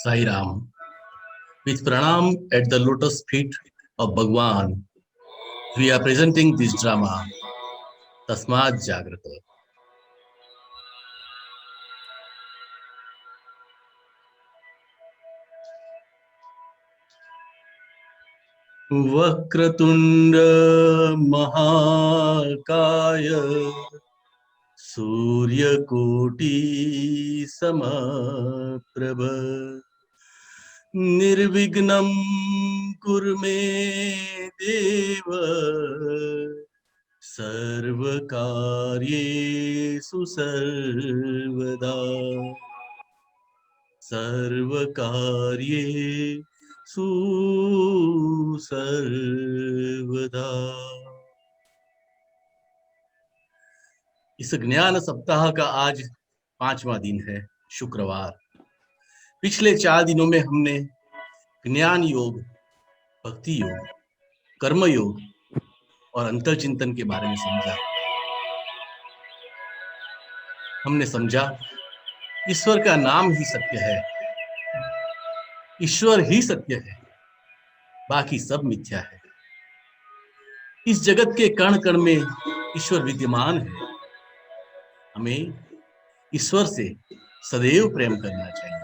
Sai Ram. With pranam at the lotus feet of Bhagwan, we are presenting this drama, Tasmat Jagrata. Vakratunda महाकाय सूर्यकोटि समप्रभ निर्विघ्नं कुरु मे देव सर्वकार्येषु सर्वदा सर्वकार्येषु सर्वदा। इस ज्ञान सप्ताह का आज 5वां दिन है, शुक्रवार। पिछले 4 दिनों में हमने ज्ञान योग, भक्ति योग, कर्म योग और अंतर चिंतन के बारे में समझा। हमने समझा ईश्वर का नाम ही सत्य है, ईश्वर ही सत्य है, बाकी सब मिथ्या है। इस जगत के कण कण में ईश्वर विद्यमान है। हमें ईश्वर से सदैव प्रेम करना चाहिए।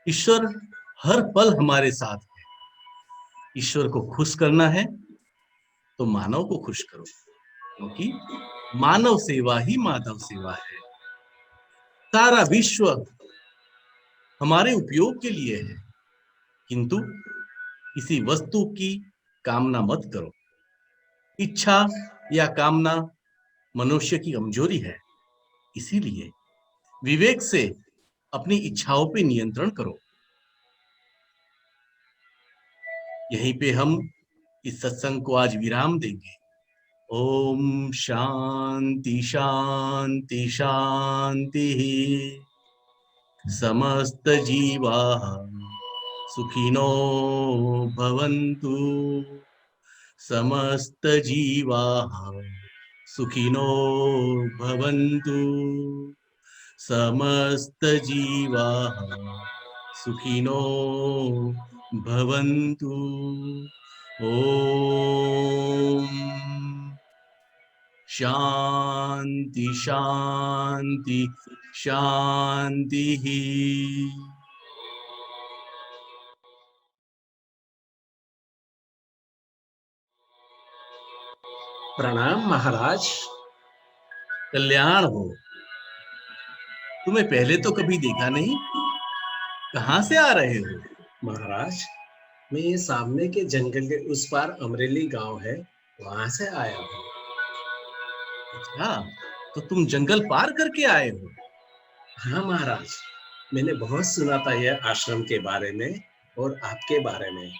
ईश्वर हर पल हमारे साथ है। ईश्वर को खुश करना है तो मानव को खुश करो, क्योंकि मानव सेवा ही माधव सेवा है। सारा विश्व हमारे उपयोग के लिए है, किंतु किसी वस्तु की कामना मत करो। इच्छा या कामना मनुष्य की कमजोरी है, इसीलिए विवेक से अपनी इच्छाओं पे नियंत्रण करो। यहीं पे हम इस सत्संग को आज विराम देंगे। ओम शांति शांति शांति। समस्त जीवा सुखिनो भवन्तु। समस्त जीवा सुखिनो भवन्तु। समस्त जीवा सुखिनो भवन्तु। ओम शांति शांति शांति। प्रणाम महाराज। कल्याण हो। तुम्हें पहले तो कभी देखा नहीं, कहाँ से आ रहे हो? महाराज, मैं ये सामने के जंगल के उस पार अमरेली गांव है, वहां से आया हूँ। अच्छा, तो तुम जंगल पार करके आए हो? हाँ महाराज, मैंने बहुत सुना था यह आश्रम के बारे में और आपके बारे में।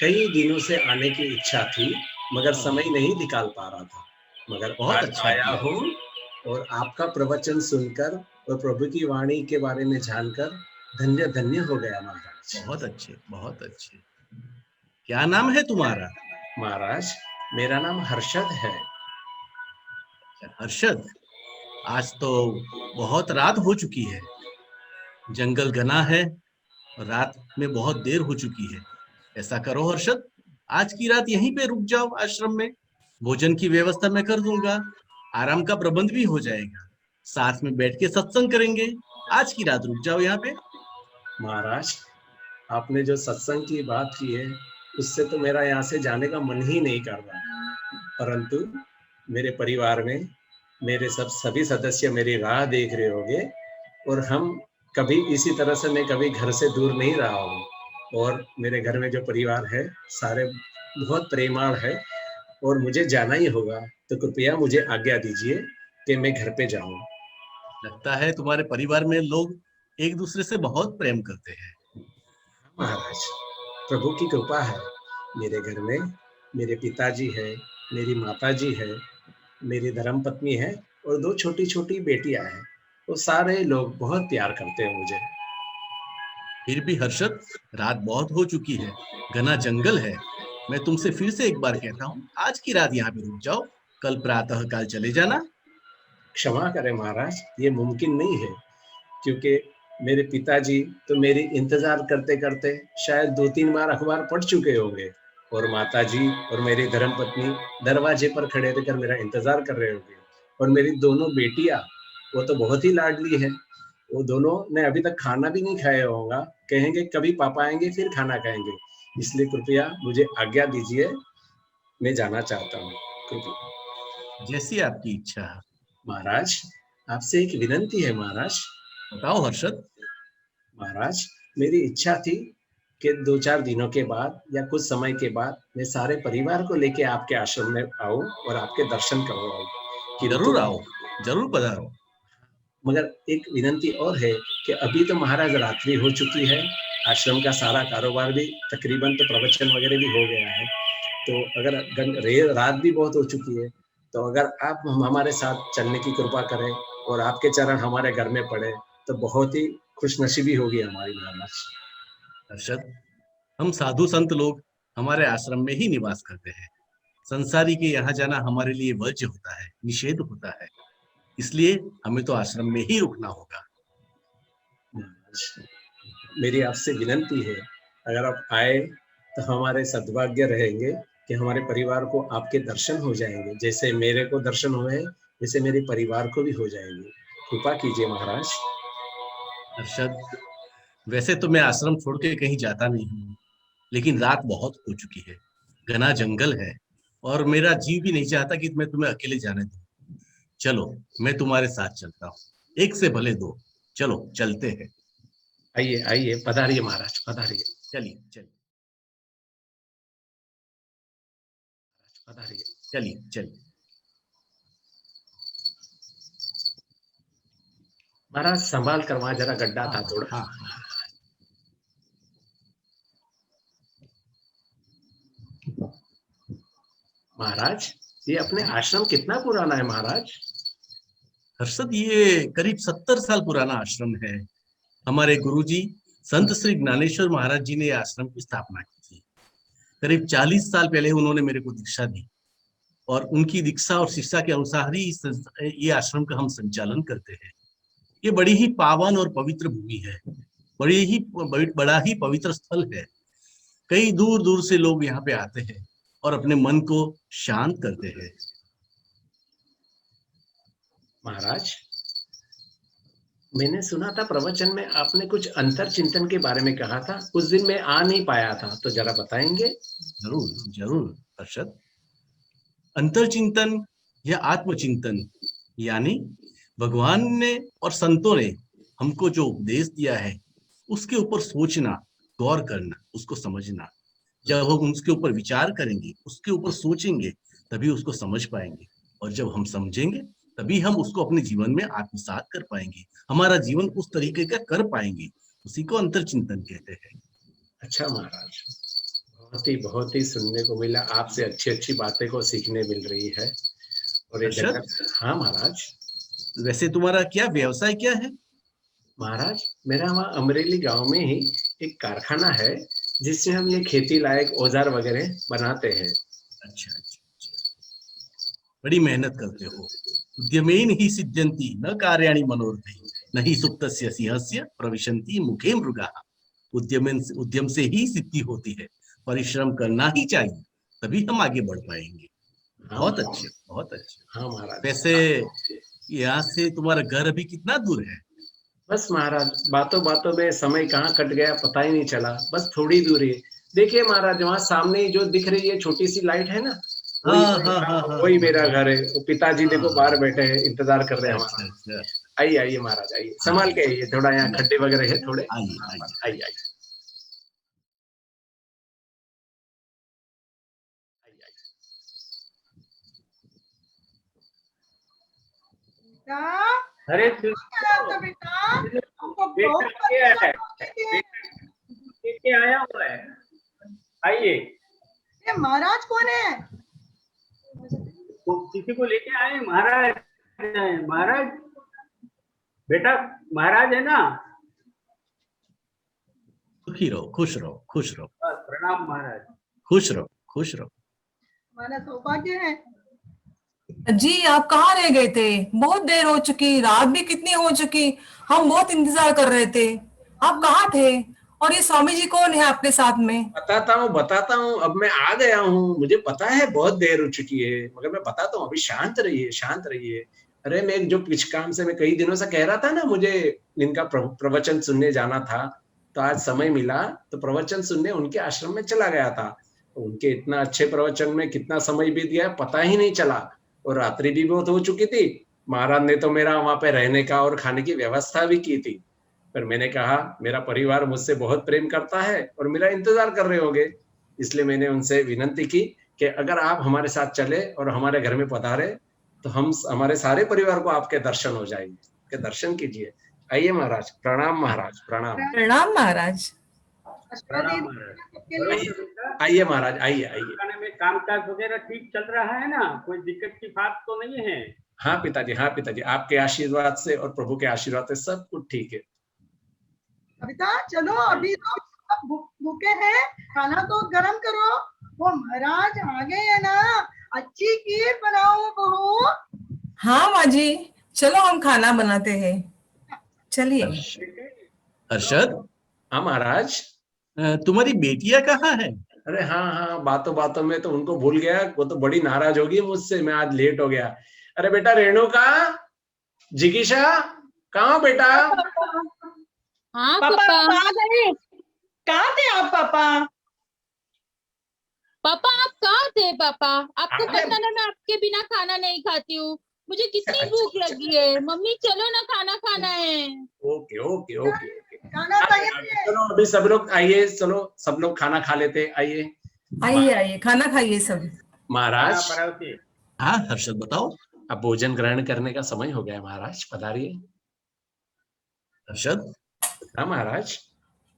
कई दिनों से आने की इच्छा थी, मगर समय नहीं निकाल पा रहा था। मगर बहुत आज अच्छा आया किया। हूँ और आपका प्रवचन सुनकर और प्रभु की वाणी के बारे में जानकर धन्य धन्य हो गया महाराज। बहुत अच्छे, बहुत अच्छे। क्या नाम है तुम्हारा? महाराज, मेरा नाम हर्षद है। हर्षद, आज तो बहुत रात हो चुकी है, जंगल घना है और रात में बहुत देर हो चुकी है। ऐसा करो हर्षद, आज की रात यहीं पे रुक जाओ आश्रम में। भोजन की व्यवस्था मैं कर दूंगा, आराम का प्रबंध भी हो जाएगा। साथ में बैठ के सत्संग करेंगे। आज की रात रुक जाओ यहाँ पे। महाराज, आपने जो सत्संग की बात की है, उससे तो मेरा यहाँ से जाने का मन ही नहीं कर रहा। परंतु मेरे परिवार में मेरे सभी सदस्य मेरी राह देख रहे होंगे और हम कभी इसी तरह से मैं कभी घर से दूर नहीं रहा हूँ। और मेरे घर में जो परिवार है सारे बहुत प्रेमाळ है और मुझे जाना ही होगा, तो कृपया मुझे आज्ञा दीजिए कि मैं घर पे जाऊं। लगता है तुम्हारे परिवार में लोग एक दूसरे से बहुत प्रेम करते हैं। महाराज, प्रभु की कृपा है। मेरे घर में मेरे पिताजी है, मेरी माताजी है, मेरी धर्मपत्नी है और 2 छोटी-छोटी बेटियां हैं। वो सारे लोग बहुत प्यार करते हैं मुझे। फिर भी हर्षद, रात बहुत हो चुकी है, घना जंगल है। मैं तुमसे फिर से एक बार कहता हूँ, आज की रात यहाँ पे रुक जाओ, कल प्रातः काल चले जाना। क्षमा करें महाराज, ये मुमकिन नहीं है, क्योंकि मेरे पिताजी तो मेरी इंतजार करते करते शायद 2-3 बार अखबार पढ़ चुके होंगे, और माताजी और मेरी धर्मपत्नी दरवाजे पर खड़े रहकर मेरा इंतजार कर रहे होंगे, और मेरी दोनों बेटियां, वो तो बहुत ही लाडली है, वो दोनों ने अभी तक खाना भी नहीं खाया होगा, कहेंगे कभी पापा आएंगे फिर खाना खाएंगे। इसलिए कृपया मुझे आज्ञा दीजिए, मैं जाना चाहता हूँ। कृपया जैसी आपकी इच्छा। महाराज, आपसे एक विनंती है महाराज। बताओ हर्षद। महाराज, मेरी इच्छा थी कि 2-4 दिनों के बाद या कुछ समय के बाद मैं सारे परिवार को लेके आपके आश्रम में आऊं और आपके दर्शन करवाऊं, किंतु जरूर आओ, जरूर पधारो। मगर एक विनंती और है कि अभी तो महाराज रात्रि हो चुकी है, आश्रम का सारा कारोबार भी तकरीबन तो प्रवचन वगैरह भी हो गया है, तो अगर रात भी बहुत हो चुकी है, तो अगर आप हमारे साथ चलने की कृपा करें और आपके चरण हमारे घर में पड़े तो बहुत ही खुशनसीबी होगी हमारी महाराज। हर्षद, हम साधु संत लोग हमारे आश्रम में ही निवास करते हैं। संसारी के यहाँ जाना हमारे लिए वर्ज्य होता है, निषेध होता है। इसलिए हमें तो आश्रम में ही रुकना होगा। मेरी आपसे विनंती है, अगर आप आए तो हमारे सद्भाग्य रहेंगे कि हमारे परिवार को आपके दर्शन हो जाएंगे, जैसे मेरे को दर्शन हुए वैसे मेरे परिवार को भी हो जाएंगे। कृपा कीजिए महाराज। हर्षद, वैसे तो मैं आश्रम छोड़ के कहीं जाता नहीं हूँ, लेकिन रात बहुत हो चुकी है, घना जंगल है, और मेरा जीव भी नहीं चाहता कि मैं तुम्हें अकेले जाने दूं। चलो, मैं तुम्हारे साथ चलता हूँ। एक से भले दो, चलो चलते हैं। आइए आइए, पधारिए महाराज, पधारिए। चलिए चलिए पधारिए। चलिए चलिए। महाराज संभाल कर, वहां जरा गड्ढा हाँ था हाँ थोड़ा। हाँ हाँ। महाराज, ये अपने आश्रम कितना पुराना है महाराज? हर्षद, ये करीब 70 साल पुराना आश्रम है। हमारे गुरुजी संत श्री ज्ञानेश्वर महाराज जी ने ये आश्रम की स्थापना की थी। करीब 40 साल पहले उन्होंने मेरे को दीक्षा दी, और उनकी दीक्षा और शिक्षा के अनुसार ही ये आश्रम का हम संचालन करते हैं। ये बड़ी ही पावन और पवित्र भूमि है, बड़ा ही पवित्र स्थल है। कई दूर दूर से लोग यहाँ पे आते हैं और अपने मन को शांत करते हैं। महाराज, मैंने सुना था प्रवचन में आपने कुछ अंतर चिंतन के बारे में कहा था, उस दिन मैं आ नहीं पाया था, तो जरा बताएंगे? जरूर जरूर हर्षद। अंतर चिंतन या आत्मचिंतन, यानी भगवान ने और संतों ने हमको जो उपदेश दिया है उसके ऊपर सोचना, गौर करना, उसको समझना। जब हम उसके ऊपर विचार करेंगे, उसके ऊपर सोचेंगे, तभी उसको समझ पाएंगे। और जब हम समझेंगे, तभी हम उसको अपने जीवन में आत्मसात कर पाएंगे, हमारा जीवन उस तरीके का कर पाएंगे। उसी को अंतर चिंतन कहते हैं। अच्छा महाराज, बहुत ही सुनने को मिला, आपसे अच्छी अच्छी बातें को सीखने मिल रही है। और ये हर्षद, जगह, हाँ महाराज। वैसे तुम्हारा क्या व्यवसाय क्या है? महाराज, मेरा वहाँ अमरेली गांव में ही एक कारखाना है, जिससे हम ये खेती लायक औजार वगैरह बनाते हैं। अच्छा अच्छा अच्छा। बड़ी मेहनत करते हो। उद्यमेन ही सिद्ध्यन्ति न कार्याणि मनोरथैः, न ही सुप्तस्य सिंहस्य प्रविशन्ति मुखे मृगाः। उद्यम से ही सिद्धि होती है। परिश्रम करना ही चाहिए, तभी हम आगे बढ़ पाएंगे। हाँ बहुत महाराज। अच्छे, बहुत अच्छे। हाँ महाराज। वैसे यहाँ से तुम्हारा घर अभी कितना दूर है? बस महाराज, बातों बातों में समय कहाँ कट गया पता ही नहीं चला, बस थोड़ी दूरी है। देखिए महाराज, वहां सामने जो दिख रही है छोटी सी लाइट है ना, वही हाँ हाँ हाँ हाँ वही हाँ मेरा घर है। वो पिताजी देखो हाँ। बाहर बैठे हैं, इंतजार कर रहे हैं अच्छा हमारा। अच्छा। आइए आइए महाराज, आइए, हाँ, संभाल के आइए, थोड़ा यहाँ मैं खड्डे वगैरह है थोड़े। आइए हाँ, आइए। आइए आइए आइए आइए। बेटा, अरे क्या था बेटा? हमको बेटा बहुत क्या है? परेशान करते थे। बेटा लेके आया हुआ है, आइए। ये महाराज कौन है? तो किसी को लेके आए? महाराज हैं, महाराज। बेटा महाराज है ना? सुखी रहो, खुश रहो, खुश रहो, बस, प्रणाम महाराज। खुश रहो, खुश रहो। हमारा सौभाग्य है। जी आप कहाँ रह गए थे? बहुत देर हो चुकी, रात भी कितनी हो चुकी, हम बहुत इंतजार कर रहे थे। आप कहाँ थे? और ये स्वामी जी कौन है आपके साथ में? बताता हूँ, अब मैं आ गया हूँ। मुझे पता है बहुत देर हो चुकी है, मगर मैं बताता हूँ, अभी शांत रहिए, शांत रहिए। अरे मैं जो कुछ काम से मैं कई दिनों से कह रहा था ना, मुझे इनका प्रवचन सुनने जाना था, तो आज समय मिला तो प्रवचन सुनने उनके आश्रम में चला गया था। तो उनके इतना अच्छे प्रवचन में कितना समय बीत गया पता ही नहीं चला, और रात्रि भी बहुत हो चुकी थी। महाराज ने तो मेरा वहां पे रहने का और खाने की व्यवस्था भी की थी, पर मैंने कहा मेरा परिवार मुझसे बहुत प्रेम करता है और मेरा इंतजार कर रहे होंगे, इसलिए मैंने उनसे विनती की कि अगर आप हमारे साथ चले और हमारे घर में पधारे तो हम हमारे सारे परिवार को आपके दर्शन हो जाएंगे। के दर्शन कीजिए। आइए महाराज, प्रणाम महाराज, प्रणाम। प्रणाम महाराज। आशीर्वाद दे प्रणाम दीजिए महाराज। सबके लिए। आइए, बेटा, आइए महाराज, आइए आइए। खाने में कामकाज वगैरह ठीक चल रहा है ना? कोई दिक्कत की बात तो नहीं है? हाँ पिताजी, हाँ पिताजी, आपके आशीर्वाद से और प्रभु के आशीर्वाद से सब कुछ ठीक है। कविता चलो, अभी तो सब भूखे हैं, खाना तो गरम करो। वो महाराज आ गए है ना, अच्छी खीर बनाओ बहू। हाँ माँ जी, चलो हम खाना बनाते हैं, चलिए। हर्षद, हाँ महाराज। तुम्हारी बेटियां कहाँ है? अरे हाँ हाँ, बातों बातों में तो उनको भूल गया, वो तो बड़ी नाराज होगी मुझसे, मैं आज लेट हो गया। अरे बेटा रेणुका, जिगीशा, कहाँ हो बेटा? हाँ पापा पापा। आप आ गए? कहाँ थे आप पापा? पापा आप कहाँ थे पापा? आपको अरे, पता ना मैं आपके बिना खाना नहीं खाती हूँ, मुझे कितनी अच्छा, भूख अच्छा, लगी है। मम्मी चलो ना, खाना खाना है। Okay okay okay okay. खाना तैयार है। चलो अभी सब लोग आइए, चलो सब लोग खाना खा लेते, आइए। आइए आइए, खाना खाइए सब। खाना महाराज, परोसिए। हाँ हर्षद, बताओ। अब भोजन ग्रहण करने का समय हो गया है महाराज, पधारिए। हर्षद, हाँ महाराज।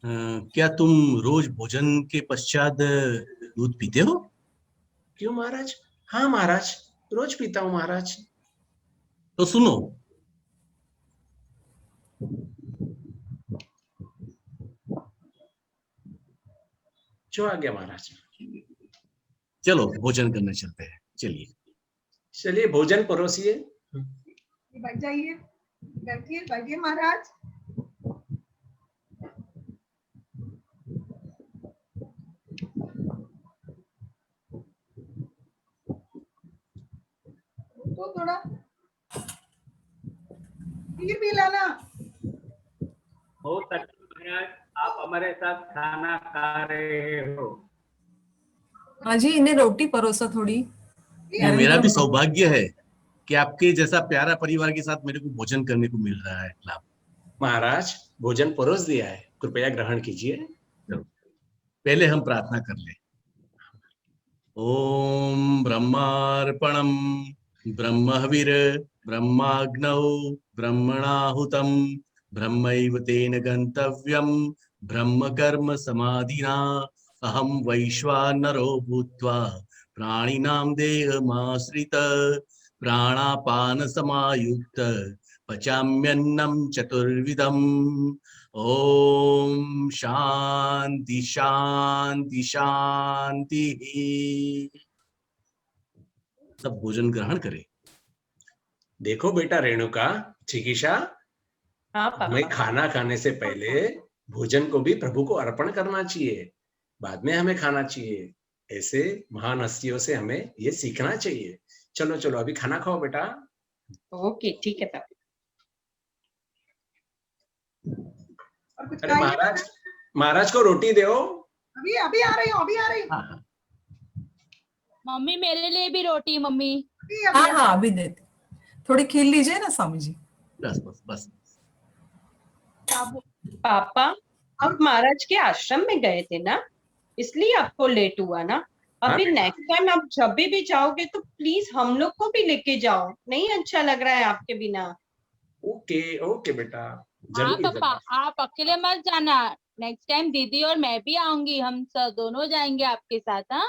क्या तुम रोज भोजन के पश्चात दूध पीते हो? क्यों महाराज? हाँ महाराज, रोज पीता हूँ महाराज। तो सुनो, जो आ गया महाराज। चलो भोजन करने चलते हैं, चलिए। चलिए भोजन परोसिए। बैठ जाइए, बैठिए बैठिए महाराज। तो थोड़ा खीर भी लाना। बहुत अच्छा महाराज, आप हमारे साथ खाना खा रहे हो। हाँ जी, इन्हें रोटी परोसो थोड़ी। ये गरम मेरा भी गरम। सौभाग्य है कि आपके जैसा प्यारा परिवार के साथ मेरे को भोजन करने को मिल रहा है। लाभ। महाराज भोजन परोस दिया है, कृपया ग्रहण कीजिए। पहले हम प्रार्थना कर ले। ओम ब्रह्मार्पणम ब्रह्महविर ब्रह्माग्नौ ब्रह्मणाहुतम ब्रह्मैव तेन गंतव्यम ब्रह्म कर्म समाधिना अहम वैश्वानरो भूत्वा प्राणिनां देहमाश्रित प्राणापान समायुक्त पचाम्यन्नं चतुर्विधम्। ओम शांति शांति शांति। सब भोजन ग्रहण करें। देखो बेटा रेणुका, चिकित्सा, हाँ हमें पापा। खाना खाने से पहले भोजन को भी प्रभु को अर्पण करना चाहिए, बाद में हमें खाना चाहिए। ऐसे महान हस्तियों से हमें ये सीखना चाहिए। चलो चलो अभी खाना खाओ बेटा। ओके ठीक है पापा। और कुछ अरे खाइए। महाराज, महाराज को रोटी दो। अभी अभी आ रही हूँ, अभी आ रही हूँ। हाँ, मम्मी मेरे लिए भी रोटी मम्मी। अभी हाँ अभी हाँ, अभी देते। थोड़ी खीर लीजिए ना स्वामी जी। बस बस बस। आप- पापा आप महाराज के आश्रम में गए थे ना, इसलिए आपको लेट हुआ ना। अभी हाँ। नेक्स्ट टाइम आप जब भी जाओगे तो प्लीज हम लोग को भी लेके जाओ, नहीं अच्छा लग रहा है आपके बिना। ओके ओके बेटा, हाँ जरूर पापा, जरूर। आप अकेले मत जाना। नेक्स्ट टाइम दीदी और मैं भी आऊंगी, हम सब दोनों जाएंगे आपके साथ। हाँ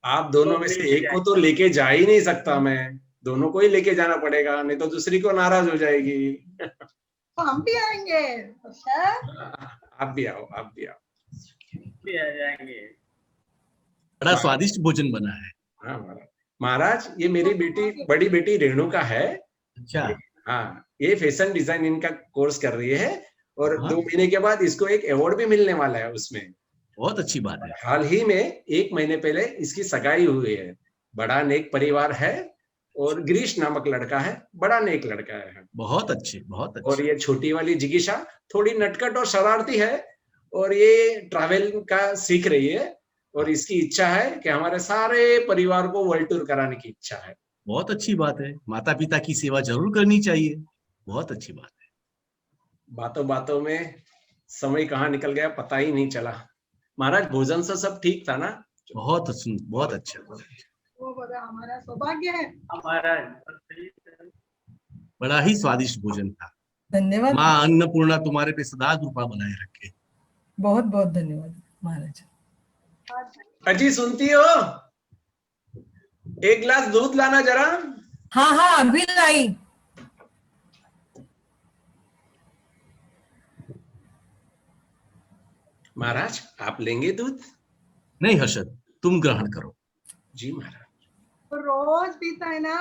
आप दोनों तो में से मिलके एक को तो लेके जा ही नहीं सकता मैं, दोनों को ही लेके जाना पड़ेगा, नहीं तो दूसरी को नाराज हो जाएगी। तो हम भी आएंगे। अच्छा, आप भी आओ, आप भी आओ। भी आ जाएंगे। बड़ा स्वादिष्ट भोजन बना है। हाँ महाराज। महाराज ये मेरी बेटी, बड़ी बेटी रेणुका है। अच्छा, हाँ, ये फैशन डिजाइनिंग का कोर्स कर रही है और हाँ। 2 महीने के बाद इसको एक अवार्ड भी मिलने वाला है उसमें। बहुत अच्छी बात है। हाल ही में 1 महीने पहले इसकी सगाई हुई है। बड़ा नेक परिवार है और गिरीश नामक लड़का है, बड़ा नेक लड़का है। बहुत अच्छे, बहुत और अच्छे। ये छोटी वाली जिगीशा थोड़ी नटखट और शरारती है और ये ट्रैवल का सीख रही है और इसकी इच्छा है कि हमारे सारे परिवार को वर्ल्ड टूर कराने की इच्छा है। बहुत अच्छी बात है, माता पिता की सेवा जरूर करनी चाहिए। बहुत अच्छी बात है। बातों बातों में समय कहाँ निकल गया पता ही नहीं चला। महाराज भोजन से सब ठीक था ना? बहुत अच्छा। वो बड़ा हमारा सौभाग्य है। हमारा बड़ा ही स्वादिष्ट भोजन था। धन्यवाद, माँ अन्नपूर्णा तुम्हारे पे सदा कृपा बनाए रखे। बहुत बहुत धन्यवाद महाराज। अजी सुनती हो? 1 गिलास दूध लाना जरा। हाँ हाँ अभी लाई। महाराज आप लेंगे दूध? नहीं हर्षद, तुम ग्रहण करो। जी महाराज। वो रोज पीता है ना,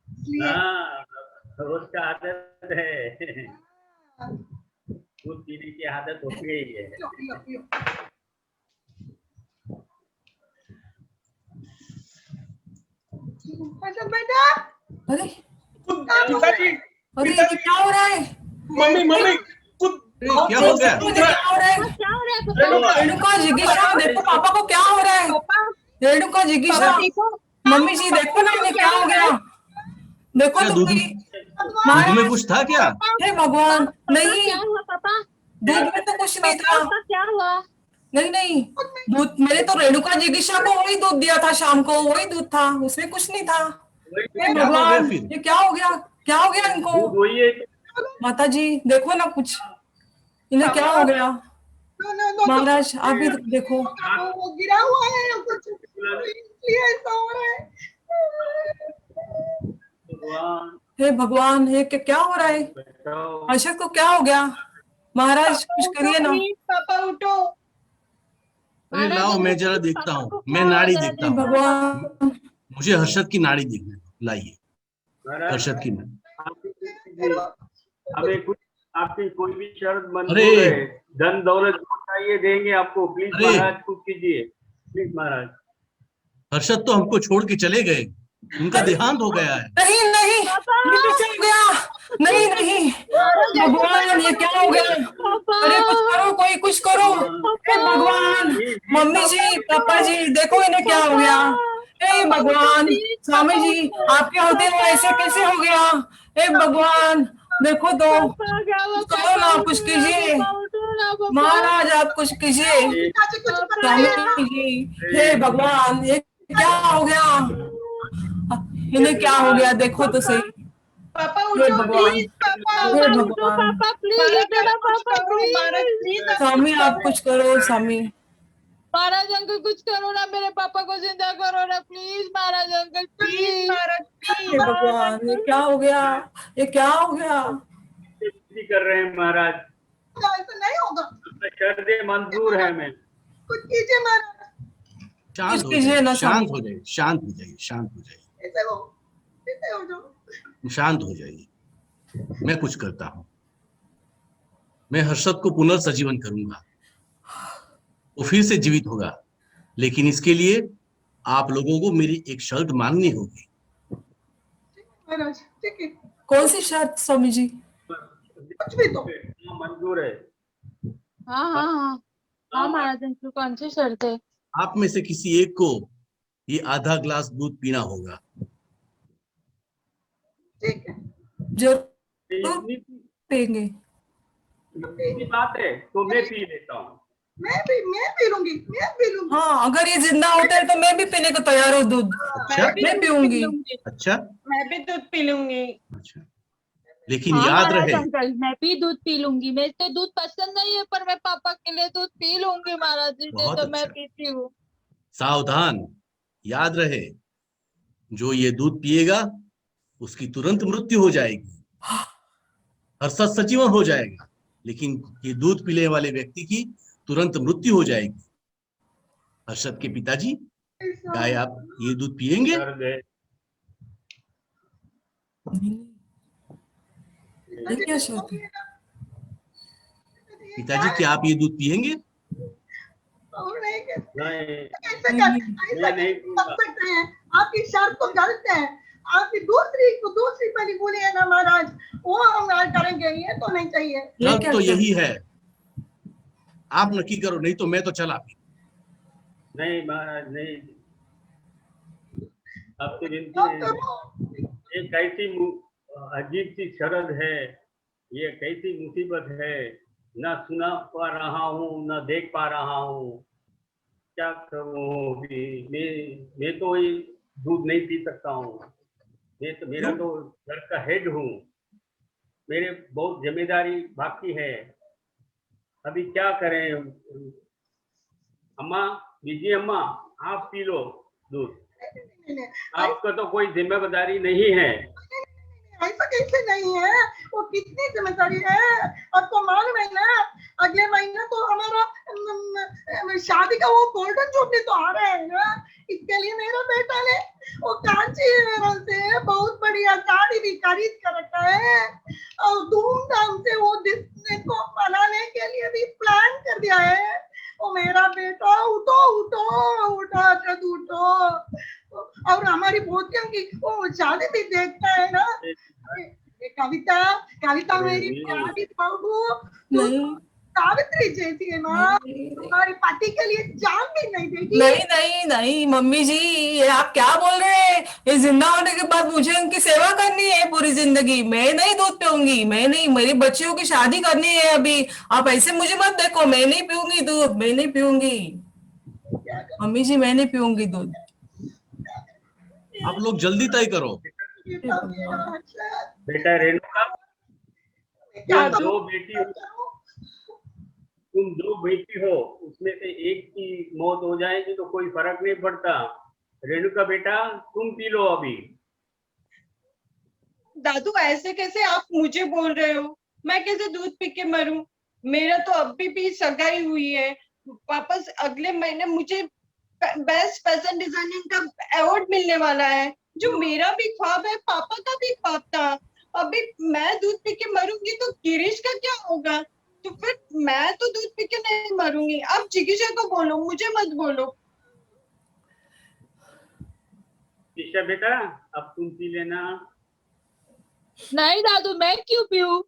इसलिए। हाँ, रोज का आदत है, दूध पीने की आदत हो गई है। पियो, पियो, पियो। अच्छा बेटा, अरे पिताजी, अरे ये क्या हो रहा है? मम्मी मम्मी क्या हो गया? क्या हो रहा है? क्या हो रहा है पापा? रेणुका जिगीशा, देखो पापा को क्या हो रहा है। रेणुका जिगीशा, मम्मी जी देखो ना इन्हें क्या हो गया। देखो क्या तो दूध सही। दूध में कुछ था क्या? हे भगवान, नहीं क्या हुआ पापा? दूध में तो कुछ नहीं था। पापा क्या हुआ? नहीं नहीं, दूध मैंने तो रेणुका जिगीशा को वही दूध दिया था, शाम को वही दूध था, उसमें कुछ नहीं था। हे क्या हो गया भगवान, फिर? ये क्या हो गया? क्या हो गया इनको? दूध वही है। माता जी देखो ना कुछ, इन्हें क्या हो गया? नो, महाराज आप भी देखो। वो गिरा हुआ है कुछ, इसलिए ऐसा हो रहा है। भगवान हे भगवान, ये क्या हो रहा है? बचाओ। हर्षद को क्या हो गया? महाराज कुछ करिए ना। प्लीज पापा उठो। अरे लाओ मैं जरा देखता हूँ, मैं नाड़ी देखता हे हूँ। भगवान, मुझे हर्षद की नाड़ी देखने दो, लाइए महाराज हर्षद की नाड़ी। हमें कुछ आपकी कोई भी शर्त मंजूर अरे! है, धन दौलत जो चाहिए देंगे आपको। प्लीज अरे! महाराज कुछ कीजिए, प्लीज महाराज। हर्षद तो हमको छोड़ के चले गए, उनका देहांत हो गया है। नहीं नहीं, ये कैसे हो गया? नहीं नहीं, भगवान ये क्या हो गया? अरे कुछ करो, कोई कुछ करो। हे भगवान, मम्मी जी, पापा जी देखो इन्हें क्या हो गया। हे भगवान, स्वामी जी आपके होते हुए ऐसे कैसे हो गया? हे भगवान देखो तो, कुछ करो ना, कुछ कीजिए। महाराज आप कुछ कीजिए। चाची कुछ बताइए ना। स्वामी जी, हे भगवान ये क्या हो गया? इन्हें क्या हो गया? देखो तो सही। पापा हे उठो भगवान, प्लीज पापा। हे भगवान, पापा प्लीज उठो ना पापा प्लीज। स्वामी आप कुछ करो। स्वामी महाराज अंकल कुछ करो ना, मेरे पापा को जिंदा करो ना प्लीज। महाराज अंकल प्लीज। हे भगवान ये क्या हो गया? ये क्या हो गया? विनती कर रहे हैं महाराज, ऐसा नहीं होगा, शर्तें मंजूर है। मैं कुछ कीजिए महाराज। शांत हो कीजिए जाइए, ना, शांत स्वामी। हो जाइए, शांत हो जाइए, शांत हो जाइए, ऐसे हो जाओ। शांत हो जाइए। मैं कुछ करता हूँ। मैं हर्षद को पुनर्सजीवन करूंगा, वो फिर से जीवित होगा, लेकिन इसके लिए आप लोगों को मेरी एक शर्त माननी होगी। महाराज ठीक है, कौन सी शर्त स्वामी जी? कुछ भी तो। मंजूर है। हाँ हाँ हाँ हाँ महाराज अंकल, कौन सी शर्त है? आप में से किसी एक को ये आधा ग्लास दूध पीना होगा। ठीक है, जरूर पिएंगे। इतनी बात है तो मैं पी लेता हूँ। मैं पी लूंगी। हाँ अगर ये जिंदा होते हैं तो मैं भी पीने को तैयार हूँ दूध। अच्छा मैं पीऊंगी। अच्छा मैं भी दूध पी लूंगी। अच्छा, लेकिन हाँ याद महाराज रहे, अंकल, मैं भी दूध पी लूंगी। मेरे तो दूध पसंद नहीं है, पर मैं पापा के लिए दूध पी लूंगी महाराज जी से, बहुत तो मैं अच्छा। पीती हूँ। सावधान, याद रहे, जो ये दूध पिएगा उसकी तुरंत मृत्यु हो जाएगी, हर्षद सजीवन हो जाएगा, लेकिन ये दूध पीने वाले व्यक्ति की तुरंत मृत्यु हो जाएगी। हर्षद के पिताजी, गाय आप ये दूध पिएंगे? दर्द है। ये क्या शर्त है? पिताजी क्या आप ये दूध पिएंगे? और नहीं नहीं, ऐसे नहीं, नहीं कर सकते हैं, आपकी शर्त तो गलत है। आपकी दूसरी पहली बोली है ना महाराज, वो हम करेंगे, ये तो नहीं चाहिए। ये गलत क्या तो शर्त? यही है, आप नक्की करो, नहीं तो मैं तो चला। नहीं महाराज नहीं, आपकी विनती तो है। करो। ये कैसी अजीब सी शरद है, ये कैसी मुसीबत है, ना सुना पा रहा हूँ ना देख पा रहा हूँ, क्या करूँ अभी। मैं तो ये दूध नहीं पी सकता हूँ। मेरा तो घर का हेड हूँ, मेरे बहुत जिम्मेदारी बाकी है। अभी क्या करें। अम्मा, दीजिए अम्मा, आप पी लो दूध। नहीं, आपका तो कोई जिम्मेदारी नहीं है। ऐसा कैसे नहीं है, वो कितनी जिम्मेदारी है आपको मालूम है ना। अगले महीने तो हमारा शादी का वो गोल्डन जुबली तो आ रहा है ना, इसके लिए मेरा बेटा ने वो कांचीपुरम से बहुत बढ़िया साड़ी भी खरीद कर रखा है और धूमधाम से वो दिन को मनाने के लिए भी प्लान कर दिया है। वो मेरा बेटा उठो उठो उठो जद उठो, और हमारी पोतियों की वो शादी भी देखता है ना। ये कविता मेरी प्यारी बहू, तू नहीं सावित्री जैसी है ना, नहीं तुम्हारे पति के लिए जान भी नहीं देगी। नहीं नहीं नहीं मम्मी जी, ये आप क्या बोल रहे हैं? ये जिंदा होने के बाद मुझे उनकी सेवा करनी है पूरी जिंदगी। मैं नहीं दूध पीऊंगी, मैं नहीं, मेरी बच्चियों की शादी करनी है अभी। आप ऐसे मुझे मत देखो, मैं नहीं पीऊंगी दूध, मैं नहीं पीऊंगी मम्मी जी, मैं नहीं पीऊंगी दूध। आप लोग जल्दी तय करो। बेटा रेणुका, क्या तुम दो बेटी हो, तुम दो बेटी हो, उसमें से एक की मौत हो जाएगी तो कोई फर्क नहीं पड़ता। रेणुका बेटा, तुम पी लो अभी। दादू ऐसे कैसे आप मुझे बोल रहे हो? मैं कैसे दूध पी के मरूं? मेरा तो अभी भी सगाई हुई है। वापस अगले महीने मुझे बेस्ट फैशन डिजाइनिंग का अवार्ड मिलने वाला है, जो मेरा भी ख्वाब है, पापा का भी ख्वाब था। अभी मैं दूध पी के मरूंगी तो गिरीश का क्या होगा? तो फिर मैं तो दूध पी के नहीं मरूंगी। आप जिगीशा को बोलो, मुझे मत बोलो। ईशा बेटा, अब तुम पी लेना। नहीं दादू, मैं क्यों पीऊं?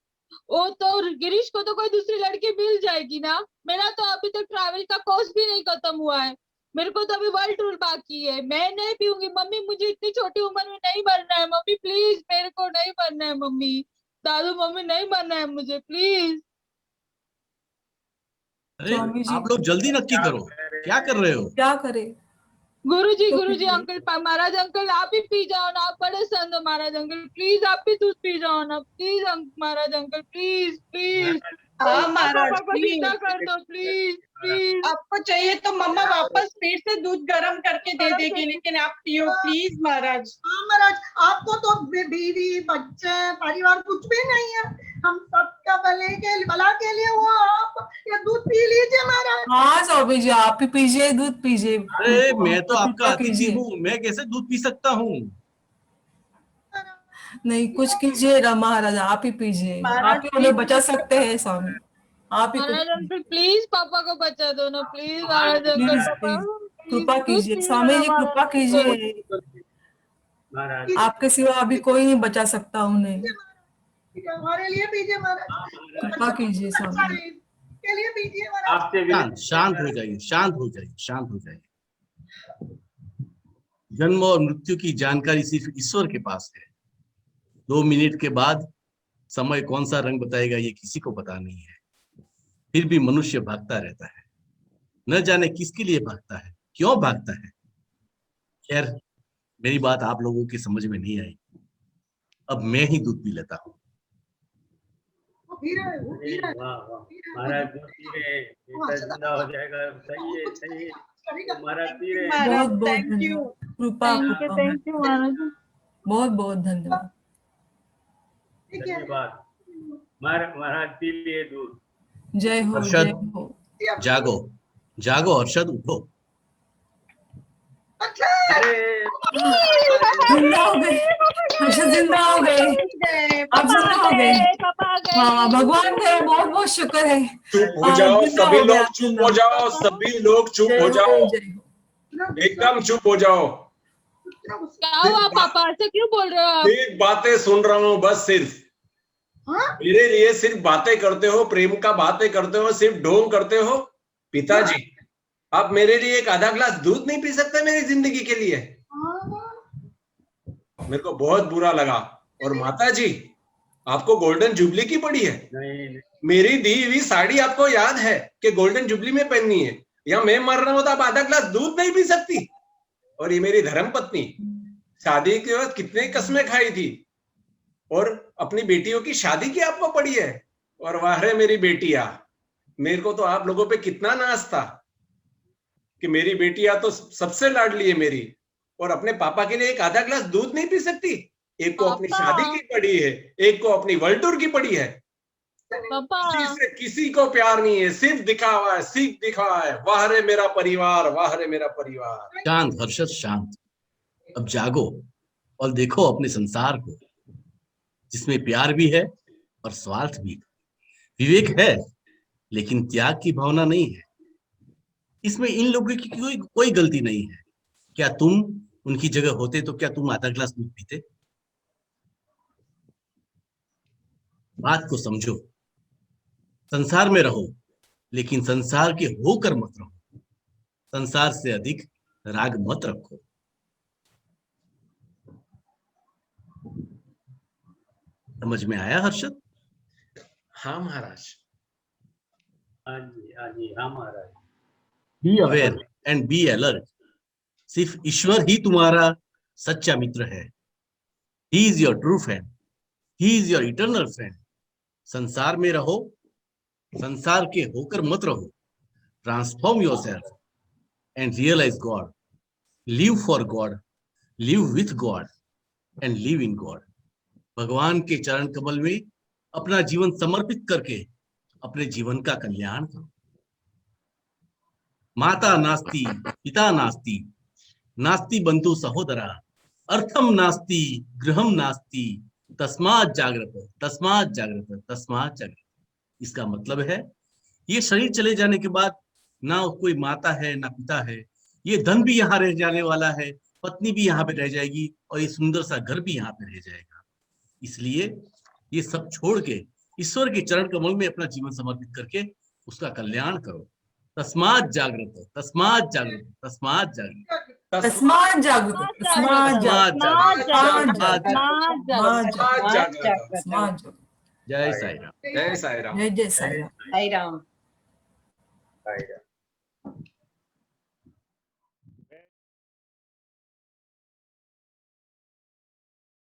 वो तो गिरीश को तो कोई दूसरी लड़की मिल जाएगी ना। मेरा तो अभी तक ट्रैवल का कोर्स भी नहीं खत्म हुआ है, मेरे को तो अभी वर्ल्ड टूर बाकी है। मैं नहीं पीऊंगी मम्मी, मुझे इतनी छोटी उम्र में नहीं मरना है मम्मी, प्लीज मेरे को नहीं मरना है मम्मी। दादू मम्मी नहीं मरना है मुझे, प्लीज। अरे स्वामी जी आप लोग जल्दी नक्की करो, क्या कर रहे हो? क्या करे? गुरुजी अंकल, महाराज अंकल आप ही पी जाओ ना, आप बड़े संत हो महाराज अंकल, प्लीज आप भी दूध पी जाओ ना, प्लीज महाराज अंकल, प्लीज प्लीज। हाँ महाराज, पापा को प्लीज। सीधा कर दो प्लीज प्लीज। आपको चाहिए तो मम्मा वापस फिर से दूध गर्म करके दे देगी, लेकिन आप पियो प्लीज महाराज। हाँ महाराज, आपको तो बीवी बच्चे परिवार कुछ भी नहीं है, हम सबका भला के लिए वो आप ये दूध पी लीजिए महाराज। हाँ स्वामी जी, आप ही पीजिए, दूध पीजिए। अरे मैं तो आपका कृपा अतिथि कीजिए। हूँ, मैं कैसे दूध पी सकता हूँ? नहीं कुछ कीजिए ना महाराज, आप ही पीजिए, महाराज, आप ही उन्हें बचा सकते हैं स्वामी, आप ही महाराज कुछ अंकल प्लीज पापा को बचा दो ना, प्लीज महाराज अंकल, प्लीज पापा प्लीज कृपा दूध कीजिए पीजिए स्वामी ना जी, कृपा महाराज। कीजिए। महाराज, आपके सिवा अभी कोई नहीं बचा सकता उन्हें, हमारे लिए पीजिए महाराज, कृपा कीजिए स्वामी। के लिए पीजिए महाराज। आपसे शांत शांत हो जाइए, शांत हो जाइए, शांत हो जाइए। जन्म और मृत्यु की जानकारी सिर्फ ईश्वर के पास है। 2 मिनट के बाद समय कौन सा रंग बताएगा ये किसी को पता नहीं है। फिर भी मनुष्य भागता रहता है, न जाने किसके लिए भागता है, क्यों भागता है। खैर मेरी बात आप लोगों की समझ में नहीं आई, अब मैं ही दूध पी लेता हूँ। वो पी रहा है, वो पी रहा है। वाह वाह महाराज, दूध पी रहे हैं, बेटा जिंदा हो जाएगा। सही है सही है महाराज, पी रहे हैं। बहुत महाराज बहुत थैंक यू। धन्यवाद, कृपा कृपा थैंक यू महाराज। बहुत बहुत धन्यवाद। ठीक है। धन्यवाद महाराज, पी लिए दूध। जय हो अर्शद, जय हो। जागो जागो अर्शद, उठो। हर्षद जिंदा हो गए, हर्षद जिंदा हो गए, आप जिंदा हो गए। पापा आ गए। हाँ, भगवान का बहुत बहुत शुक्र है। चुप हो जाओ जिंदा सभी हो गए लोग, आप, चुप जिंदा हो हो जाओ सभी लोग, चुप जय हो जाओ, जय हो। एकदम चुप हो जाओ। क्या हुआ पापा, ऐसे क्यों बोल रहे हो आप? सिर्फ बातें सुन रहा हूँ बस, सिर्फ हाँ? मेरे लिए सिर्फ बातें करते हो, प्रेम का बातें करते हो, सिर्फ ढोंग करते हो। पिताजी, आप मेरे लिए एक आधा ग्लास दूध नहीं पी सकते मेरी जिंदगी के लिए? मेरे को बहुत बुरा लगा। और माता जी, आपको गोल्डन जुबली की पड़ी है? नहीं, मेरी दी हुई साड़ी आपको याद है कि गोल्डन जुबली में पहननी है, या मैं मर रहा हूं तो आप आधा ग्लास दूध नहीं पी सकती? और ये मेरी धर्म पत्नी शादी के वक्त कितने कस्में खाई थी, और अपनी बेटियों की शादी की आपको पड़ी है। और वाह रे मेरी बेटियां, मेरे को तो आप लोगों पे कितना नाज था कि मेरी बेटियां तो सबसे लाडली है मेरी, और अपने पापा के लिए एक आधा ग्लास दूध नहीं पी सकती। एक को अपनी पापा। शादी की पड़ी है, एक को अपनी वर्ल्ड टूर की पड़ी है। पापा किसी से किसी को प्यार नहीं है, सिर्फ दिखावा है, सिर्फ दिखावा है। वाह रे मेरा परिवार, वाह रे मेरा परिवार। शांत हर्षद, शांत। अब जागो और देखो अपने संसार को, जिसमें प्यार भी है और स्वार्थ भी। विवेक है लेकिन त्याग की भावना नहीं है। इसमें इन लोगों की कोई गलती नहीं है। क्या तुम उनकी जगह होते तो क्या तुम आधा ग्लास दूध पीते? बात को समझो। संसार में रहो लेकिन संसार के होकर मत रहो। संसार से अधिक राग मत रखो। समझ में आया हर्षद? हाँ महाराज। हाँ जी, हाँ महाराज। Be aware and be alert. सिर्फ ईश्वर ही तुम्हारा सच्चा मित्र है। He is your true friend, he is your eternal friend. संसार में रहो, संसार के होकर मत रहो। Transform yourself and realise God. Live for God, live with God and live in God. भगवान के चरण कमल में अपना जीवन समर्पित करके अपने जीवन का कल्याण करो। माता नास्ति पिता नास्ति, नास्ति बंधु सहोदरा, अर्थम नास्ति गृहम नास्ति, तस्मात् जागृत तस्मात् जागृत तस्मात् जागृत। इसका मतलब है ये शरीर चले जाने के बाद ना कोई माता है ना पिता है। ये धन भी यहाँ रह जाने वाला है, पत्नी भी यहाँ पे रह जाएगी, और ये सुंदर सा घर भी यहाँ पे रह जाएगा। इसलिए ये सब छोड़ के ईश्वर के चरण कमल में अपना जीवन समर्पित करके उसका कल्याण करो। तस्मात् जागृत तस्मात् जागृत तस्मात् जागृत तस्मात् जागृत, तस्मात् जागृत, तस्मात् जागृत। जय साईं राम। जय साई राम। जय जय साईं राम। साई राम। आएगा।